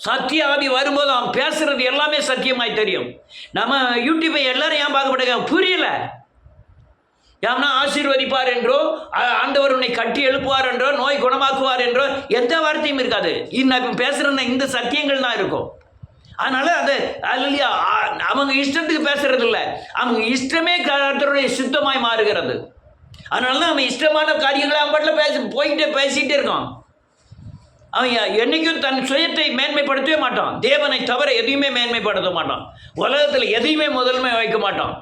சத்திய ஆவி வரும்போது அவன் பேசுறது எல்லாமே சத்தியமாய் தெரியும். நம்ம யூடியூப்பை எல்லாரும் ஏன் பார்க்கப்பட்ட புரியல. யாம்னா ஆசீர்வதிப்பார் என்றோ, ஆண்டவர் உன்னை கட்டி எழுப்புவார் என்றோ, நோய் குணமாக்குவார் என்றோ எந்த வார்த்தையும் இருக்காது. இன்னும் பேசுகிற இந்த சத்தியங்கள் தான் இருக்கும். அதனால அது இல்லையா, அவங்க இஷ்டத்துக்கு பேசுறது இல்லை, அவங்க இஷ்டமே கர்த்தருடைய சுத்தமாய் மாறுகிறது. அதனால தான் அவன் இஷ்டமான காரியங்களை அவன் பாட்டில் பேசிகிட்டே இருக்கான். அவன் என்றைக்கும் தன் சுயத்தை மேன்மைப்படுத்தவே மாட்டான். தேவனை தவிர எதையுமே மேன்மைப்படுத்த மாட்டான். உலகத்தில் எதையுமே முதன்மை வைக்க மாட்டான்.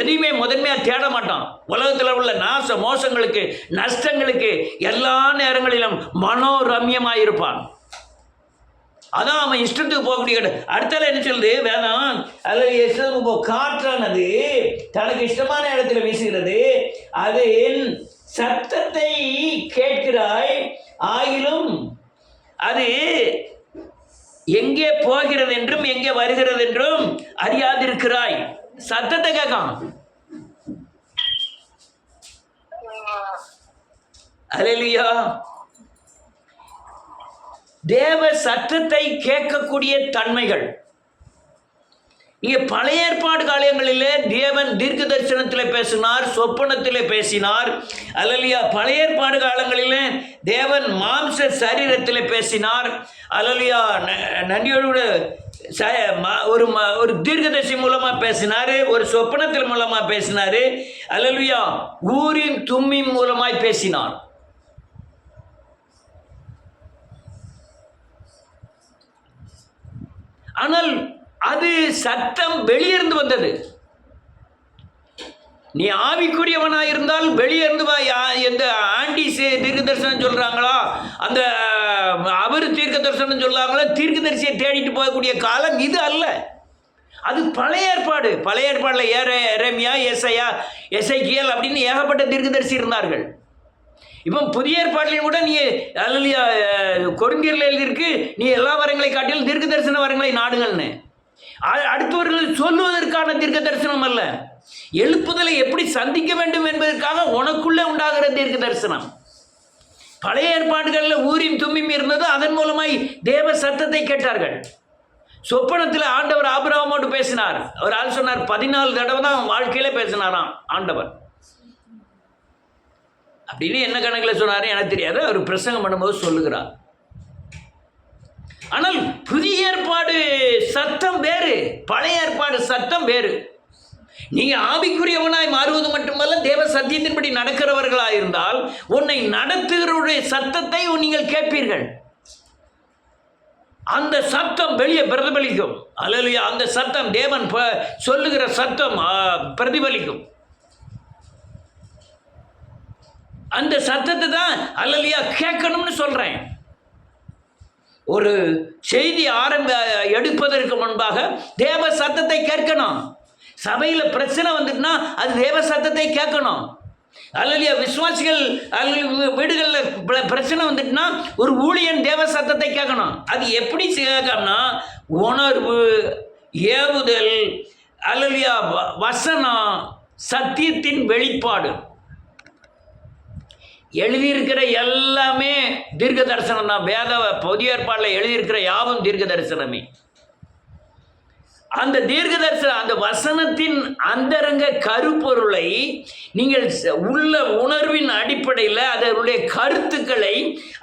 எதையுமே முதன்மையாக தேட மாட்டான். உலகத்தில் உள்ள நாச மோசங்களுக்கு நஷ்டங்களுக்கு எல்லா நேரங்களிலும் மனோரம்யமாக இருப்பான். அதான் அவன் இஷ்டத்துக்கு போகக்கூடிய. அடுத்தால என்ன சொல்லுது வேதம்? அதில் இஷ்டத்துக்கு காற்றானது தனக்கு இஷ்டமான இடத்துல வீசுகிறது. அது சத்தத்தை கேட்கிறாய், ஆகிலும் அது எங்கே போகிறது என்றும் எங்கே வருகிறது என்றும் அறியாதிருக்கிறாய். சத்தத்தை கேட்கான். அல்லேலூயா. தேவ சத்தத்தை கேட்கக்கூடிய தன்மைகள். இங்கே பழைய ஏற்பாடு காலங்களிலே தேவன் தீர்க்க தரிசனத்தில் பேசினார், சொப்பனத்தில் பேசினார். அல்லேலூயா. பழைய ஏற்பாடு காலங்களிலே தேவன் மாம்ச சரீரத்தில் பேசினார். அல்லேலூயா. நன்றியோடு ஒரு தீர்க்கதரிசி மூலமாக பேசினார், ஒரு சொப்பனத்தின் மூலமாக பேசினார். அல்லேலூயா. ஊரின் தும்மின் மூலமாய் பேசினார். ஆனால் அது சத்தம் வெளியிருந்து வந்தது. நீ ஆவிக்குரியவனாக இருந்தால் வெளியிருந்து எந்த ஆண்டி தீர்க்க தரிசனம் சொல்கிறாங்களோ, அந்த அவர் தீர்க்க தரிசனம் சொல்கிறாங்களோ, தீர்க்க தரிசியை தேடிட்டு போகக்கூடிய காலம் இது அல்ல. அது பழைய ஏற்பாடு. பழைய ஏற்பாடில் எரேமியா, எசேக்கியேல் அப்படின்னு ஏகப்பட்ட தீர்க்க தரிசி இருந்தார்கள். இப்போ புதிய ஏற்பாட்டிலையும் கூட நீ அல்லேலூயா கொரிந்தியரில் எழுதியிருக்கு, நீ எல்லா வரங்களை காட்டிலும் தீர்க்க தரிசன வரங்களை நாடுகள்னு. அடுத்தவர்கள் சொல்லுவதற்கான தீர்க்க தரிசனம் அல்ல, எழுப்புதலை எப்படி சந்திக்க வேண்டும் என்பதற்காக உனக்குள்ளே உண்டாகிற தீர்க்க தரிசனம். பழைய ஏற்பாடுகளில் ஊரின் தும்மியும் இருந்தது. அதன் மூலமாய் தேவ சத்தத்தை கேட்டார்கள். சொப்பனத்தில் ஆண்டவர் ஆபிரகாமோடு பேசினார். ஒரு ஆள் சொன்னார் 14 தடவை தான் அவன் வாழ்க்கையில பேசினாராம் ஆண்டவர். அப்படின்னு என்ன கணக்கில் சொன்னார் எனக்கு தெரியாது. அவர் பிரசங்கம் பண்ணும்போது சொல்லுகிறார். ஆனால் புதிய ஏற்பாடு சத்தம் வேறு, பழைய ஏற்பாடு சத்தம் வேறு. நீங்க ஆவிக்குரியவனாய் மாறுவது மட்டுமல்ல, தேவ சத்தியத்தின்படி நடக்கிறவர்களாக இருந்தால் உன்னை நடத்துகிறவருடைய சத்தத்தை நீங்கள் கேட்பீர்கள். அந்த சத்தம் வெளியே பிரதிபலிக்கும். அல்லேலூயா. அந்த சத்தம் தேவன் சொல்லுகிற சத்தம் பிரதிபலிக்கும். அந்த சத்தத்தை தான் அல்லேலூயா கேட்கணும்னு சொல்றேன். ஒரு செய்தி எடுப்பதற்கு முன்பாக தேவ சத்தத்தை கேட்கணும். சபையில் பிரச்சனை வந்துட்டுனா அது தேவ சத்தத்தை கேட்கணும். அல்லேலூயா. விசுவாசிகள் வீடுகளில் பிரச்சனை வந்துட்டுனா ஒரு ஊழியன் தேவ சத்தத்தை கேட்கணும். அது எப்படி கேட்கணும்னா உணர்வு, ஏவுதல், அல்லேலூயா, வசனம், சத்தியத்தின் வெளிப்பாடு. எழுதியிருக்கிற எல்லாமே தீர்க்க தரிசனம் தான். புதிய ஏற்பாட்டில் எழுதியிருக்கிற யாவும் தீர்க்க தரிசனமே. அந்த தீர்க்க தரிசனம், அந்த வசனத்தின் அந்தரங்க கருப்பொருளை நீங்கள் உள்ள உணர்வின் அடிப்படையில் அதனுடைய கருத்துக்களை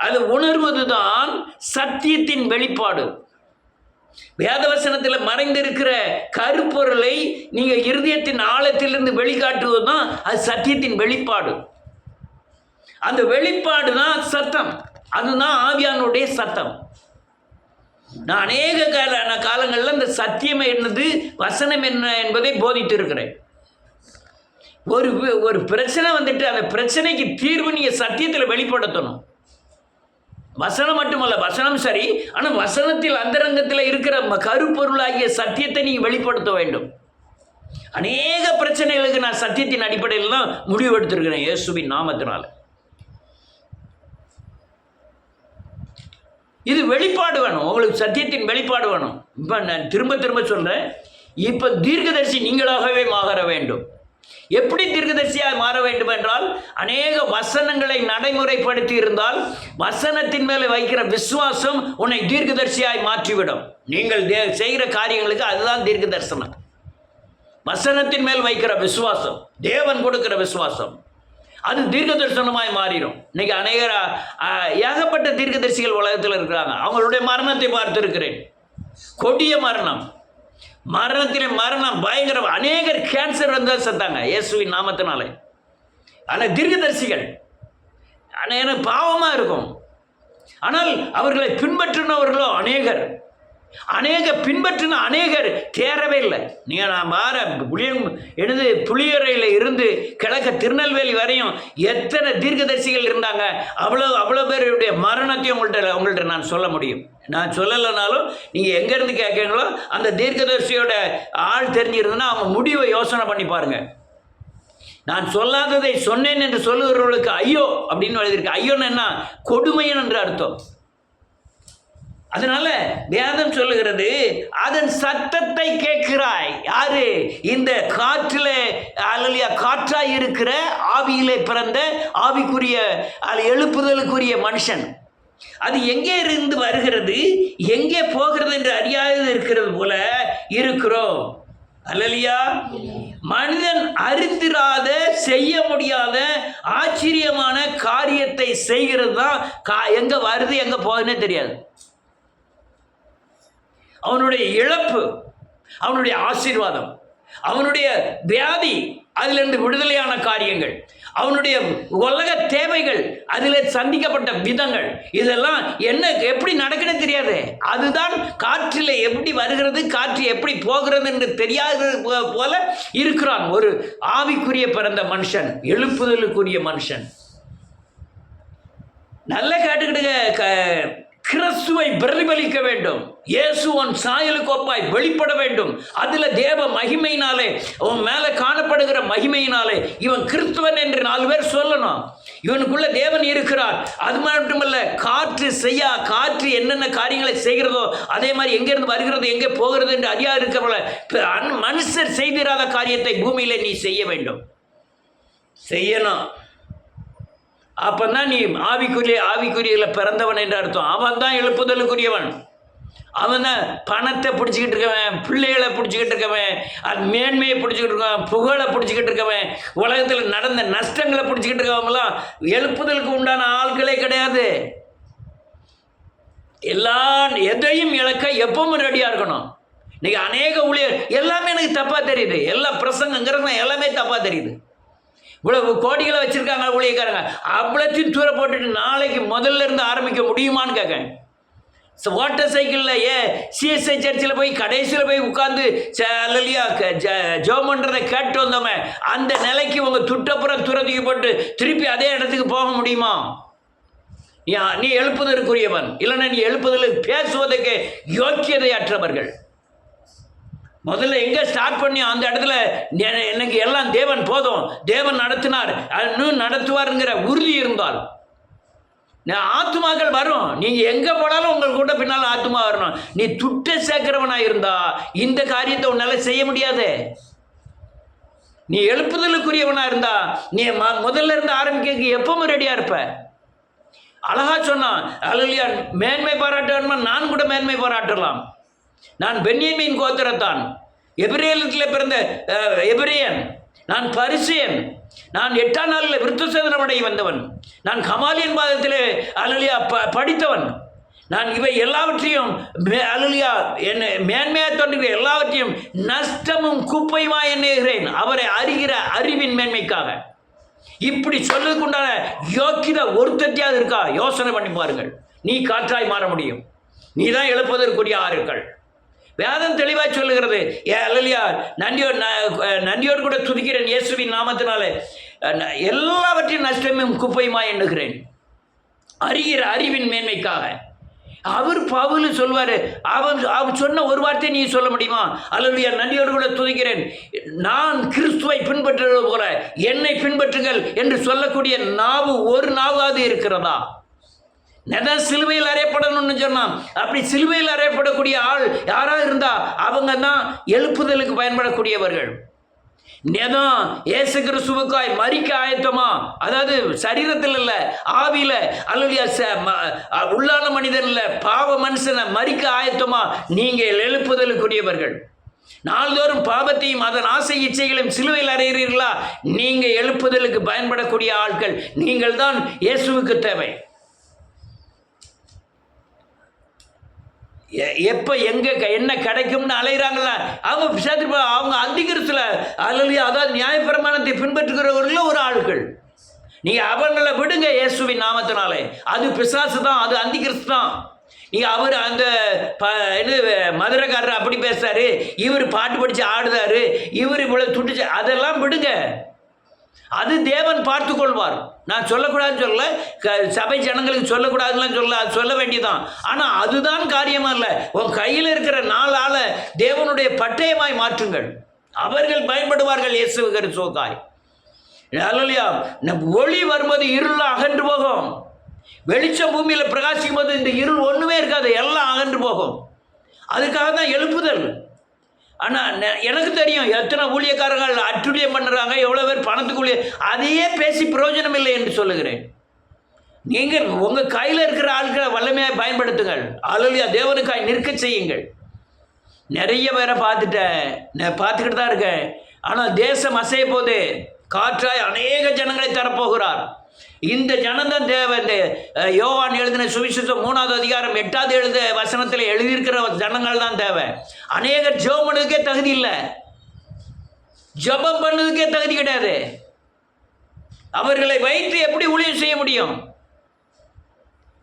அது உணர்வதுதான் சத்தியத்தின் வெளிப்பாடு. வேதவசனத்தில் மறைந்திருக்கிற கருப்பொருளை நீங்கள் இருதயத்தின் ஆழத்திலிருந்து வெளிக்காட்டுவது தான் அது சத்தியத்தின் வெளிப்பாடு. அந்த வெளிப்பாடு தான் சத்தம். அதுதான் ஆவியானுடைய சத்தம். நான் அநேக காலங்களில் இந்த சத்தியம் என்னது, வசனம் என்ன என்பதை போதித்து இருக்கிறேன். ஒரு பிரச்சனை வந்துட்டு அந்த பிரச்சனைக்கு தீர்வு நீங்கள் சத்தியத்தில் வெளிப்படுத்தணும். வசனம் மட்டுமல்ல, வசனம் சரி, ஆனால் வசனத்தில் அந்தரங்கத்தில் இருக்கிற கருப்பொருளாகிய சத்தியத்தை நீங்கள் வெளிப்படுத்த வேண்டும். அநேக பிரச்சனைகளுக்கு நான் சத்தியத்தின் அடிப்படையில் தான் முடிவு எடுத்திருக்கிறேன் இயேசுவின் நாமத்தினால. இது வெளிப்பாடு வேணும், உங்களுக்கு சத்தியத்தின் வெளிப்பாடு வேணும். இப்போ நான் திரும்ப திரும்ப சொல்கிறேன், இப்போ தீர்க்கதரிசி நீங்களாகவே மாற வேண்டும். எப்படி தீர்க்கதரிசியாக மாற வேண்டும் என்றால், அநேக வசனங்களை நடைமுறைப்படுத்தி இருந்தால் வசனத்தின் மேலே வைக்கிற விசுவாசம் உன்னை தீர்க்கதரிசியாய் மாற்றிவிடும். நீங்கள் செய்கிற காரியங்களுக்கு அதுதான் தீர்க்க தரிசனம். வசனத்தின் மேல் வைக்கிற விசுவாசம், தேவன் கொடுக்கிற விசுவாசம், அது தீர்க்க தரிசனமாய் மாறிடும். இன்னைக்கு ஏகப்பட்ட தீர்க்கதரிசிகள் உலகத்தில் இருக்கிறாங்க. அவங்களுடைய மரணத்தை பார்த்திருக்கிறேன். கொடிய மரணம், மரணம் பயங்கர. அநேகர் கேன்சர் வந்தால் செத்தாங்க இயேசுவின் நாமத்தினாலே. ஆனால் தீர்க்கதரிசிகள் எனக்கு பாவமாக இருக்கும், ஆனால் அவர்களை பின்பற்றினவர்களோ பின்பற்றின அநேகர் தேரவே இல்லை. நீங்கள் நான் புளியரையில் இருந்து கிழக்க திருநெல்வேலி வரையும் எத்தனை தீர்க்கதரிசிகள் இருந்தாங்க. அவ்வளோ பேருடைய மரணத்தையும் உங்கள்கிட்ட நான் சொல்ல முடியும். நான் சொல்லலைனாலும் நீங்கள் எங்கேருந்து கேட்குறீங்களோ அந்த தீர்க்கதரிசியோட ஆள் தெரிஞ்சிருந்ததுன்னா அவங்க முடிவை யோசனை பண்ணி பாருங்கள். நான் சொல்லாததை சொன்னேன் என்று சொல்லுகிறவர்களுக்கு ஐயோ அப்படின்னு எழுதியிருக்கு. ஐயோன்னு என்ன? கொடுமையன் என்று அர்த்தம். அதனால வேதம் சொல்லுகிறது, அதன் சத்தத்தை கேட்கிறாய். யாரு? இந்த காற்றில் காற்றாய் இருக்கிற ஆவியிலே பிறந்த ஆவிக்குரிய எழுப்புதலுக்குரிய மனுஷன். அது எங்கே இருந்து வருகிறது, எங்கே போகிறது என்று அறியாது இருக்கிறது போல இருக்கிறோம். அல்லேலூயா. மனிதன் அறிந்திராத, செய்ய முடியாத ஆச்சரியமான காரியத்தை செய்கிறது தான் எங்க வருது எங்க போகுதுன்னே தெரியாது. அவனுடைய இழப்பு, அவனுடைய ஆசீர்வாதம், அவனுடைய வியாதி, அதிலிருந்து விடுதலையான காரியங்கள், அவனுடைய உலக தேவைகள், அதில் சந்திக்கப்பட்ட விதங்கள், இதெல்லாம் என்ன எப்படி நடக்குன்னு தெரியாது. அதுதான் காற்றில் எப்படி வருகிறது, காற்று எப்படி போகிறது என்று தெரியாத போல இருக்கிறான் ஒரு ஆவிக்குரிய பிறந்த மனுஷன், எழுப்புதலுக்குரிய மனுஷன். நல்ல கேட்டுக்கிட்டு கிறிஸ்துவை பிரதிபலிக்க வேண்டும். இயேசுவன் சாயலுக்கு ஒப்பாய் வெளிப்பட வேண்டும். அதில் தேவ மகிமையினாலே, அவன் மேலே காணப்படுகிற மகிமையினாலே இவன் கிறிஸ்துவன் என்று 4 பேர் சொல்லணும். இவனுக்குள்ள தேவன் இருக்கிறார். அது மட்டுமல்ல, காற்று என்னென்ன காரியங்களை செய்கிறதோ அதே மாதிரி எங்கேருந்து வருகிறது, எங்கே போகிறது என்று அறியா இருக்கிறவங்கள மனுஷர் செய்திராத காரியத்தை பூமியிலே நீ செய்ய வேண்டும், செய்யணும். அப்பந்தான் நீ ஆவிக்குரிய பிறந்தவன் என்று அர்த்தம். அவன் தான் எழுப்புதலுக்குரியவன். அவன் தான் பணத்தை பிடிச்சிக்கிட்டு இருக்கவன், பிள்ளைகளை பிடிச்சிக்கிட்டு இருக்கவன், அது மேன்மையை பிடிச்சிக்கிட்டு இருக்கவன், புகழை பிடிச்சிக்கிட்டு இருக்கவன், உலகத்தில் நடந்த நஷ்டங்களை பிடிச்சிக்கிட்டு இருக்கவங்களாம் எழுப்புதலுக்கு உண்டான ஆட்களே கிடையாது. எதையும் இழக்க எப்பவும் ரெடியாக இருக்கணும். இன்னைக்கு அநேக ஊழியர் எல்லாமே எனக்கு தப்பாக தெரியுது, எல்லா பிரசங்கிறத எல்லாமே தப்பாக தெரியுது. இவ்வளவு கோடிகளை வச்சுருக்காங்க ஊழியக்காரங்க, அவ்வளோத்தையும் தூர போட்டுட்டு நாளைக்கு முதல்ல இருந்து ஆரம்பிக்க முடியுமான்னு கேட்கேன். வாட்டர் சைக்கிளில் சிஎஸ்ஐ சர்ச்சில் போய் கடைசியில் போய் உட்காந்து அல்லையா ஜெபம் பண்ணுறதை கேட்டு வந்தோமே, அந்த நிலைக்கு உங்கள் துட்டப்புறம் துரத்துக்கு போட்டு திருப்பி அதே இடத்துக்கு போக முடியுமா? நீ எழுப்புதற்குரியவன், இல்லைன்னா நீ எழுப்புதல் பேசுவதற்கு யோக்கியதை அற்றவர்கள். முதல்ல எங்கே ஸ்டார்ட் பண்ணி அந்த இடத்துல எனக்கு எல்லாம் தேவன் போதும், தேவன் நடத்தினார், இன்னும் நடத்துவாருங்கிற உறுதி இருந்தால் ஆத்துமாக்கள் வரும். நீங்கள் எங்கே போனாலும் உங்கள் கூட பின்னால் ஆத்துமா வரணும். நீ துட்ட சேர்க்கிறவனாக இருந்தா இந்த காரியத்தை உன்னால் செய்ய முடியாது. நீ எழுப்புதலுக்குரியவனாக இருந்தா நீ முதல்ல இருந்து ஆரம்பிக்க எப்பவும் ரெடியாக இருப்ப. அழகா சொன்னான், அல்லேலூயா. மேன்மை பாராட்டணுமா? நான் கூட மேன்மை பாராட்டலாம். நான் பென்யமீன் கோத்திரத்தான், எபிரேயத்தில் பிறந்த எபிரேயன், நான் பரிசேயன், நான் 8ஆம் நாளில் விருத்தசேதனம் அடைய வந்தவன், நான் கமாலியன் பாதத்திலே அல்லேலூயா படித்தவன். நான் இவை எல்லாவற்றையும் அல்லேலூயா என்ன மேன்மையாக தோன்றுகிற எல்லாவற்றையும் நஷ்டமும் குப்பையுமா எண்ணுகிறேன், அவரை அறிகிற அறிவின் மேன்மைக்காக. இப்படி சொல்லுக்குண்டான யோக்கியதை ஒருத்தத்தையாவது இருக்கா? யோசனை பண்ணி பாருங்கள். நீ காற்றாய் மாற முடியும். நீ தான் எழுப்பதற்குரிய ஆறுகள். வேதம் தெளிவாக சொல்லுகிறது. அல்லேலூயா. நன்றியோடு கூட துதிக்கிறேன் இயேசுவின் நாமத்தினாலே எல்லாவற்றையும் நஷ்டமும் குப்பையுமா எண்ணுகிறேன், அறிகிற அறிவின் மேன்மைக்காக. அவர் பவுல் சொல்வார், அவன் சொன்ன ஒரு வார்த்தை நீ சொல்ல முடியுமா? அல்லேலூயா. நன்றியோடு கூட துதிக்கிறேன், நான் கிறிஸ்துவை பின்பற்றுவது போல என்னை பின்பற்றுங்கள் என்று சொல்லக்கூடிய நாவு ஒரு நாவாவது இருக்கிறதா? நெதான் சிலுவையில் அறையப்படணும்னு சொன்னான். அப்படி சிலுவையில் அறையப்படக்கூடிய ஆள் யாராக இருந்தா அவங்க தான் எழுப்புதலுக்கு பயன்படக்கூடியவர்கள். நெதான் இயேசு கிறிஸ்துவுக்காய் மரிக்க ஆயத்தமா, அதாவது சரீரத்தில் இல்லை ஆவியில, அல்லேலூயா, உள்ளான மனிதன்ல பாவ மனுஷனை மரிக்க ஆயத்தமா நீங்கள் எழுப்புதலுக்குரியவர்கள். நாள்தோறும் பாவத்தையும் அதன் ஆசை இச்சைகளையும் சிலுவையில் அறைகிறீர்களா? நீங்கள் எழுப்புதலுக்கு பயன்படக்கூடிய ஆட்கள். நீங்கள் தான் இயேசுவுக்கு தேவை. எப்போ எங்கே என்ன கிடைக்கும்னு அலைகிறாங்களா அவங்க அந்திகிறிஸ்துல அல்லேலூயா, அதாவது நியாயப்பிரமாணத்தை பின்பற்றுகிறவர்களும் ஒரு ஆட்கள். நீங்கள் அவங்களை விடுங்க இயேசுவின் நாமத்தினாலே. அது பிசாசு தான், அது அந்திகிறிஸ்து தான். நீங்கள் அவர் அந்த மதுரைக்காரர் அப்படி பேசுறாரு, இவர் பாட்டு படித்து ஆடுதாரு, இவர் இவ்வளோ துட்டுச்சு, அதெல்லாம் விடுங்க. அது தேவன் பார்த்து கொள்வார். நான் சொல்லக்கூடாதுன்னு சொல்ல, சபை ஜனங்களுக்கு சொல்லக்கூடாதுன்னு சொல்ல, அது சொல்ல வேண்டியதான். ஆனால் அதுதான் காரியமா இல்லை. உன் கையில் இருக்கிற 4 ஆளை தேவனுடைய பட்டயமாய் மாற்றுங்கள், அவர்கள் பயன்படுவார்கள் இயேசு கிறிஸ்துவுக்காய். அல்லேலூயா. ஒளி வரும்போது இருள் அகன்று போகும். வெளிச்சம் பூமியில் பிரகாசிக்கும் போது இந்த இருள் ஒன்றுமே இருக்காது, எல்லாம் அகன்று போகும். அதுக்காக தான் எழுப்புதல். ஆனால் எனக்கு தெரியும் எத்தனை ஊழியக்காரர்கள் அட்டுழியம் பண்ணுறாங்க, எவ்வளோ பேர் பணத்துக்குள்ளே, அதையே பேசி பிரயோஜனம் இல்லை என்று சொல்லுகிறேன். நீங்கள் உங்கள் கையில் இருக்கிற ஆட்களை வல்லமையாக பயன்படுத்துங்கள். அல்லேலூயா. தேவனுக்காய் நிற்க செய்யுங்கள். நிறைய பேரை பார்த்துக்கிட்டு தான் இருக்கேன். ஆனால் தேசம் அசைய போது காற்றாய் அநேக ஜனங்களை தரப்போகிறார். இந்த ஜனந்தான் தேவை. இந்த யோவான் எழுதின சுவிசேஷம் 3ஆம் அதிகாரம் 8வது வசனத்தில் எழுதியிருக்கிற ஜனங்கள் தான் தேவை. அநேகர் ஜெபம் பண்ணதுக்கே தகுதி இல்லை, ஜெபம் பண்ணதுக்கே தகுதி கிடையாது. அவர்களை வைத்து எப்படி ஊழியம் செய்ய முடியும்?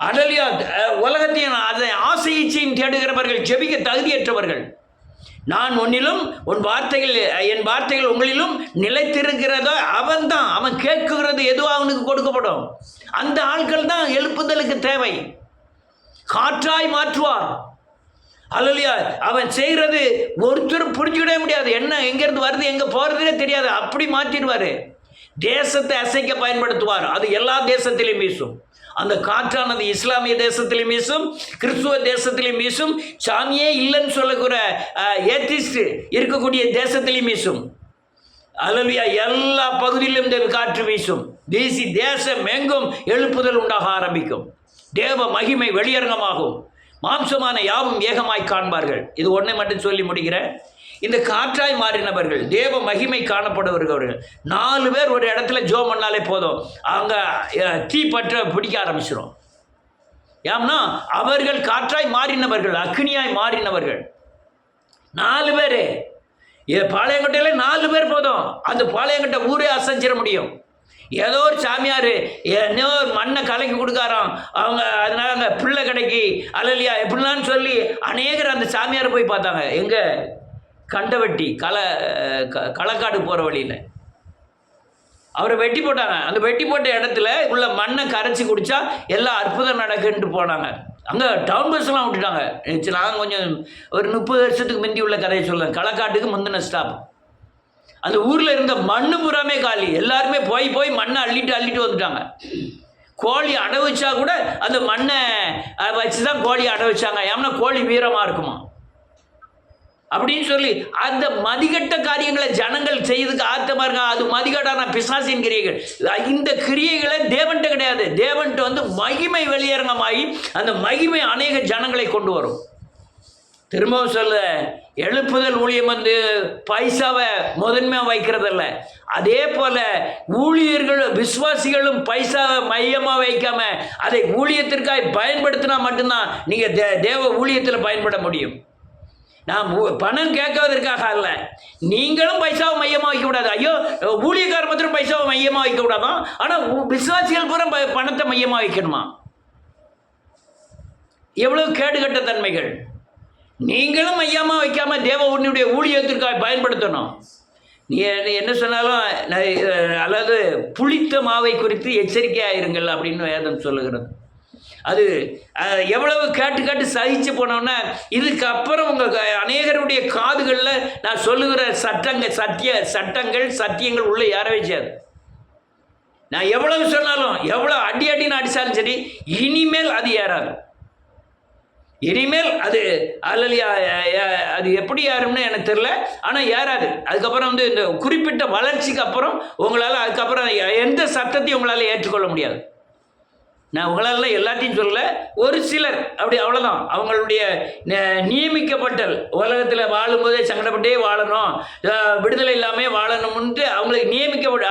அல்லேலூயா. உலகத்தையும் அதை ஆசை இச்சையும் தேடுகிறவர்கள் ஜெபிக்க தகுதியற்றவர்கள். நான் உன்னிலும் என் வார்த்தைகள் உங்களிலும் நிலைத்திருக்கிறதோ அவன் கேட்குகிறது எதுவும் அவனுக்கு கொடுக்கப்படும். அந்த ஆட்கள் தான் எழுப்புதலுக்கு தேவை. காற்றாய் மாற்றுவார். அல்லேலூயா. அவன் செய்கிறது ஒருத்தர் புரிஞ்சுக்கிடவே முடியாது. என்ன எங்கேருந்து வருது எங்கே போகிறதுனே தெரியாது, அப்படி மாற்றிடுவார். தேசத்தை அசைக்க பயன்படுத்துவார். அது எல்லா தேசத்திலையும் வீசும். அந்த காற்றானது இஸ்லாமிய தேசத்திலையும் வீசும், கிறிஸ்துவ தேசத்திலையும் வீசும், சாமியே இல்லைன்னு சொல்லக்கூட ஏத்திஸ்ட் இருக்கக்கூடிய தேசத்திலையும் வீசும். அல்லேலூயா. எல்லா பகுதியிலும் இந்த காற்று வீசும். வீசி தேசம் எங்கும் எழுப்புதல் உண்டாக ஆரம்பிக்கும். தேவ மகிமை வெளியரங்கமாகும். மாம்சமான யாவும் ஏகமாய் காண்பார்கள். இது ஒன்றை மட்டும் சொல்லி முடிக்கிறேன். இந்த காற்றாய் மாறினவர்கள் தேவ மகிமை காணப்படுவர்கள் 4 பேர் ஒரு இடத்துல ஜெபம் பண்ணாலே போதும், அங்கே தீ பற்ற பிடிக்க ஆரம்பிச்சிடும். ஏம்னா அவர்கள் காற்றாய் மாறினவர்கள், அக்னியாய் மாறினவர்கள். 4 பேர். பாளையங்கோட்டையில் 4 பேர் போதும், அந்த பாளையங்கோட்டை ஊரே அசைஞ்சிட முடியும். ஏதோ ஒரு சாமியார் ஏதோ ஒரு மண்ணை கலக்கி கொடுக்காராம், அவங்க அதனால அங்கே பிள்ளை கிடைக்கி அலலியா எப்படிலான்னு சொல்லி அநேகர் அந்த சாமியாரை போய் பார்த்தாங்க. எங்கே? கண்டவெட்டி களக்காடு போகிற வழியில் அவரை வெட்டி போட்டாங்க. அந்த வெட்டி போட்ட இடத்துல உள்ள மண்ணை கரைச்சி குடித்தா எல்லாம் அற்புதம் நடக்குன்ட்டு போனாங்க. அங்கே டவுன் பஸ்லாம் விட்டுட்டாங்க. நாங்கள் கொஞ்சம் ஒரு 30 வருஷத்துக்கு முந்தி உள்ள கதையை சொல்லுவேன். களக்காட்டுக்கு முந்தின ஸ்டாப். அந்த ஊரில் இருந்த மண்ணு புறாமே காலி. எல்லாருமே போய் மண்ணை அள்ளிட்டு வந்துட்டாங்க. கோழி அடை வச்சா கூட அந்த மண்ணை வச்சு தான் கோழி அடை வச்சாங்க. ஏன்னா கோழி வீரமாக இருக்குமா அப்படின்னு சொல்லி அந்த மதிகட்ட காரியங்களை ஜனங்கள் செய்யறதுக்கு ஆத்தமாக இருக்காங்க. அது மதிகட்டான பிசாசின் கிரியைகள். இந்த கிரியைகளை தேவன்கிட்ட கிடையாது. தேவன்கிட்ட வந்து மகிமை வெளியரங்கமாகி அந்த மகிமை அநேக ஜனங்களை கொண்டு வரும். திரும்பவும் சொல்ல, எழுப்புதல் ஊழியம் வந்து பைசாவை முதன்மையாக வைக்கிறதில்ல. அதே போல் ஊழியர்கள் விசுவாசிகளும் பைசாவை மையமாக வைக்காம அதை ஊழியத்திற்காக பயன்படுத்தினா மட்டும்தான் நீங்கள் தேவ ஊழியத்தில் பயன்பட முடியும். நான் பணம் கேட்காதற்காக அல்ல. நீங்களும் பைசாவை மையமாக வைக்கக்கூடாது. ஐயோ ஊழியக்கார மாத்திரம் பைசாவை மையமாக வைக்கக்கூடாதான், ஆனால் விசுவாசிகள் பூரா பணத்தை மையமாக வைக்கணுமா? எவ்வளவு கேடுகட்ட தன்மைகள். நீங்களும் மையமாக வைக்காம தேவ உன்னுடைய ஊழியத்திற்காக பயன்படுத்தணும். நீ என்ன சொன்னாலும் அதாவது புளித்த மாவை குறித்து எச்சரிக்கையாயிருங்கள் அப்படின்னு வேதம் சொல்லுகிறது. அது எவ்வளவு கேட்டு சகிச்சு போனோன்னா இதுக்கப்புறம் உங்கள் அநேகருடைய காதுகளில் நான் சொல்லுகிற சத்தியங்கள் உள்ளே யாரவே செய்யாது. நான் எவ்வளவு சொன்னாலும் எவ்வளோ அடின்னு அடித்தாலும் சரி, இனிமேல் அது ஏறாது. இனிமேல் அது அல்லலியா அது எப்படி யாருன்னு எனக்கு தெரியல, ஆனால் ஏறாது. அதுக்கப்புறம் வந்து இந்த குறிப்பிட்ட வளர்ச்சிக்கு அப்புறம் உங்களால் அதுக்கப்புறம் எந்த சத்தத்தையும் உங்களால் ஏற்றுக்கொள்ள முடியாது. நான் உங்களால் எல்லாத்தையும் சொல்ல, ஒரு சிலர் அப்படி அவ்வளோதான். அவங்களுடைய நியமிக்கப்பட்டல் உலகத்தில் வாழும்போதே சங்கடப்பட்டே வாழணும், விடுதலை இல்லாமல் வாழணும்ன்ட்டு அவங்களுக்கு நியமிக்கப்பட்ட.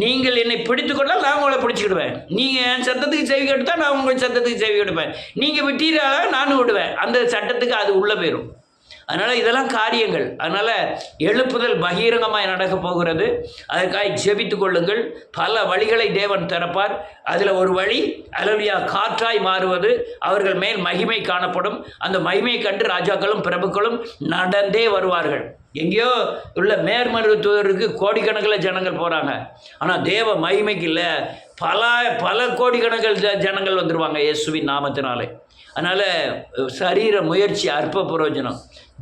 நீங்கள் என்னை பிடித்து கொண்டால் நான் உங்களை பிடிச்சிக்கிடுவேன். நீங்கள் என் சத்தத்துக்கு செவி கெடுத்தால் நான் உங்களுக்கு சத்தத்துக்கு செவி கெடுப்பேன். நீங்கள் விட்டீராக நானும் விடுவேன். அந்த சட்டத்துக்கு அது உள்ளே போயிடும். அதனால் இதெல்லாம் காரியங்கள். அதனால் எழுப்புதல் பகிரங்கமாய் நடக்க போகிறது. அதற்காக ஜெபித்துக் கொள்ளுங்கள். பல வழிகளை தேவன் திறப்பார். அதில் ஒரு வழி அல்லேலூயா காற்றாய் மாறுவது. அவர்கள் மேல் மகிமை காணப்படும். அந்த மகிமையை கண்டு ராஜாக்களும் பிரபுக்களும் நடந்தே வருவார்கள். எங்கேயோ உள்ள மேற்மருத்துவருக்கு கோடிக்கணக்கில் ஜனங்கள் போகிறாங்க. ஆனால் தேவ மகிமைக்கு இல்லை, பல கோடிக்கணக்கில் ஜனங்கள் வந்துடுவாங்க இயேசுவின் நாமத்தினாலே. அதனால் சரீர முயற்சி அற்ப பிரயோஜனம்,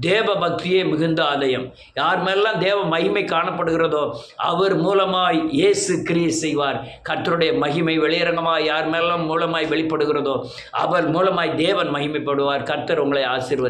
தேவ பக்தியே மிகுந்த ஆலயம். யார் மேலாம் தேவ மகிமை காணப்படுகிறதோ அவர் மூலமாய் இயேசு கிரியை செய்வார். கர்த்தருடைய மகிமை வெளியரங்கமாக யார் மேலாம் மூலமாய் வெளிப்படுகிறதோ அவர் மூலமாய் தேவன் மகிமைப்படுவார். கர்த்தர் உங்களை ஆசீர்வதிப்பார்.